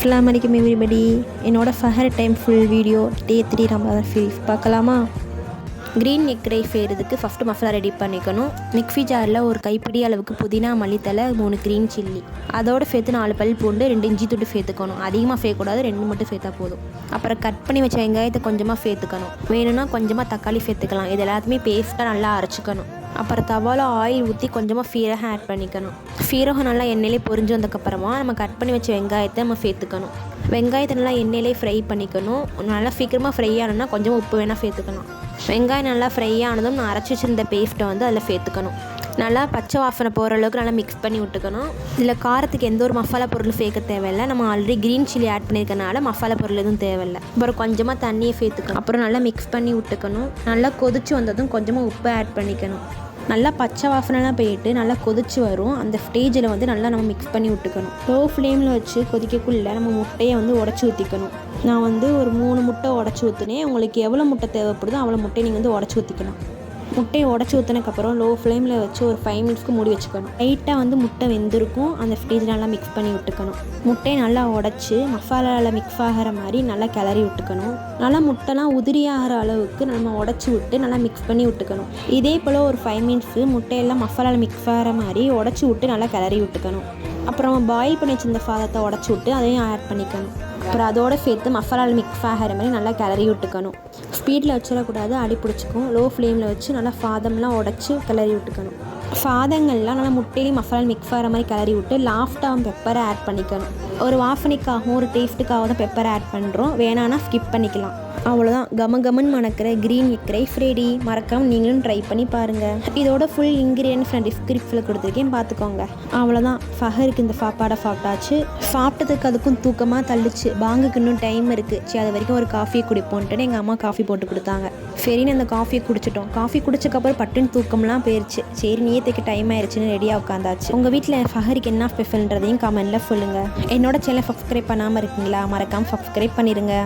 அஸ்ஸலாமு அலைக்கும் எவ்ரிபடி. என்னோட ஃபஹர் டைம் ஃபுல் வீடியோ டே 3 ரமதான் ஃபீல் பார்க்கலாமா? க்ரீன் எக் ரைஸ் செய்கிறதுக்கு ஃபஸ்ட்டு மசாலா ரெடி பண்ணிக்கணும். மிக்ஸி ஜாரில் ஒரு கைப்பிடி அளவுக்கு புதினா, மல்லித்தலை, 3 க்ரீன் சில்லி, அதோடு சேர்த்து 4 பல் பூண்டு, 2 இஞ்சி துண்டு சேர்த்துக்கணும். அதிகமாக சேர்க்கக்கூடாது, 2 மட்டும் சேர்த்தா போதும். அப்புறம் கட் பண்ணி வச்ச வெங்காயத்தை கொஞ்சமாக சேர்த்துக்கணும். வேணும்னா கொஞ்சமாக தக்காளி சேர்த்துக்கலாம். இது எல்லாத்தையுமே பேஸ்ட்டாக நல்லா அரைச்சிக்கணும். அப்புறம் தவாவில் ஆயில் ஊற்றி கொஞ்சமாக சீரகம் ஆட் பண்ணிக்கணும். சீரகம் நல்லா எண்ணெயிலே பொரிஞ்சு வந்ததுக்கப்புறமா நம்ம கட் பண்ணி வச்ச வெங்காயத்தை நம்ம சேர்த்துக்கணும். வெங்காயத்தை நல்லா எண்ணெயிலே ஃப்ரை பண்ணிக்கணும். நல்லா சீக்கிரமாக ஃப்ரை ஆனோன்னா கொஞ்சமாக உப்பு வேணால் சேர்த்துக்கலாம். வெங்காயம் நல்லா ஃப்ரை ஆனதும் நான் அரைச்சி வச்சிருந்த பேஸ்ட்டை வந்து அதில் சேர்த்துக்கணும். நல்லா பச்சை வாசனை போகிற அளவுக்கு நல்லா மிக்ஸ் பண்ணி விட்டுக்கணும். இதில் காரத்துக்கு எந்த ஒரு மசாலா பொருள் சேர்க்க தேவையில்லை. நம்ம ஆல்ரெடி க்ரீன் சில்லி ஆட் பண்ணியிருக்கனால மசாலா பொருள் எதுவும் தேவையில்லை. அப்புறம் கொஞ்சமாக தண்ணியை சேர்த்துக்கணும். அப்புறம் நல்லா மிக்ஸ் பண்ணி விட்டுக்கணும். நல்லா கொதிச்சு வந்ததும் கொஞ்சமாக உப்பு ஆட் பண்ணிக்கணும். நல்லா பச்சை வாசனைலாம் போயிட்டு நல்லா கொதிச்சு வரும். அந்த ஸ்டேஜில் வந்து நல்லா நம்ம மிக்ஸ் பண்ணி விட்டுக்கணும். லோ ஃப்ளேமில் வச்சு கொதிக்கக்குள்ளே நம்ம முட்டையை வந்து உடச்சி ஊற்றிக்கணும். நான் வந்து ஒரு 3 முட்டை உடச்சி ஊற்றினேன். உங்களுக்கு எவ்வளோ முட்டை தேவைப்படுதோ அவ்வளோ முட்டையை நீங்கள் வந்து உடச்சி ஊற்றிக்கணும். முட்டையை உடச்சி ஊற்றினதுக்கப்புறம் லோ ஃப்ளேமில் வச்சு ஒரு 5 மினிட்ஸ்க்கு மூடி வச்சுக்கணும். லைட்டாக வந்து முட்டை வெந்திருக்கும். அந்த ஸ்டேஜில் நல்லா மிக்ஸ் பண்ணி விட்டுக்கணும். முட்டையை நல்லா உடச்சி மசாலாவில் மிக்ஸ் ஆகிற மாதிரி நல்லா கிளறி விட்டுக்கணும். நல்லா முட்டைலாம் உதிரியாகிற அளவுக்கு நம்ம உடச்சி விட்டு நல்லா மிக்ஸ் பண்ணி விட்டுக்கணும். இதே போல் ஒரு 5 மினிட்ஸு முட்டையெல்லாம் மசாலாவில் மிக்ஸ் ஆகிற மாதிரி உடச்சி விட்டு நல்லா கிளறி விட்டுக்கணும். அப்புறம் பாயில் பண்ணி வச்சிருந்த சாதத்தை உடச்சி விட்டு அதையும் ஆட் பண்ணிக்கணும். அப்புறம் அதோடு சேர்த்து மசாலாவில் மிக்ஸ் ஆகிற மாதிரி நல்லா கிளறி விட்டுக்கணும். ஸ்பீடில் வச்சிடக்கூடாது, அடி பிடிச்சிக்கும். லோ ஃப்ளேமில் வச்சு நல்லா சாதம்லாம் உடச்சி கிளறி விட்டுக்கணும். சாதங்கள்லாம் நல்லா முட்டையிலையும் மசாலா மிக்ஸ் ஆகிற மாதிரி கிளறி விட்டு லாஸ்ட்டாக பெப்பரை ஆட் பண்ணிக்கணும். ஒரு வாசனைக்காகவும் ஒரு டேஸ்ட்டுக்காக தான் பெப்பரை ஆட் பண்ணுறோம். வேணான்னா ஸ்கிப் பண்ணிக்கலாம். அவ்வளோதான், கமன்னு மணக்கிற க்ரீன் எக் ரைஸ் ரெடி. மறக்காமல் நீங்களும் ட்ரை பண்ணி பாருங்கள். இதோட ஃபுல் இன்க்ரீடியன்ட்ஸ் நான் டிஸ்கிரிப்ஷனில் கொடுத்துருக்கேன், பார்த்துக்கோங்க. அவ்வளோதான், ஃபஹருக்கு இந்த சாப்பாடை சாப்பிட்டாச்சு. சாப்பிட்டதுக்கு அதுக்கும் தூக்கமாக தள்ளிச்சு. பாங்குக்கு இன்னும் டைம் இருக்குது. சரி, அது வரைக்கும் ஒரு காஃபியை குடிப்போன்ட்டு எங்கள் அம்மா காஃபி போட்டு கொடுத்தாங்க. சரின்னு அந்த காஃபியை குடிச்சிட்டோம். காஃபி குடிச்சக்கப்புறம் பட்டுன்னு தூக்கம்லாம் போயிடுச்சு. சரி, நேற்றுக்கு டைம் ஆயிடுச்சுன்னு ரெடியாக உட்காந்தாச்சு. உங்கள் வீட்டில் ஃபஹருக்கு என்ன ஸ்பெஷல்ன்றதையும் கமெண்ட்டில் சொல்லுங்கள். என்னோட சேனலை சப்ஸ்கிரைப் பண்ணாமல் இருக்கீங்களா? மறக்காமல் சப்ஸ்கிரைப் பண்ணிடுங்க.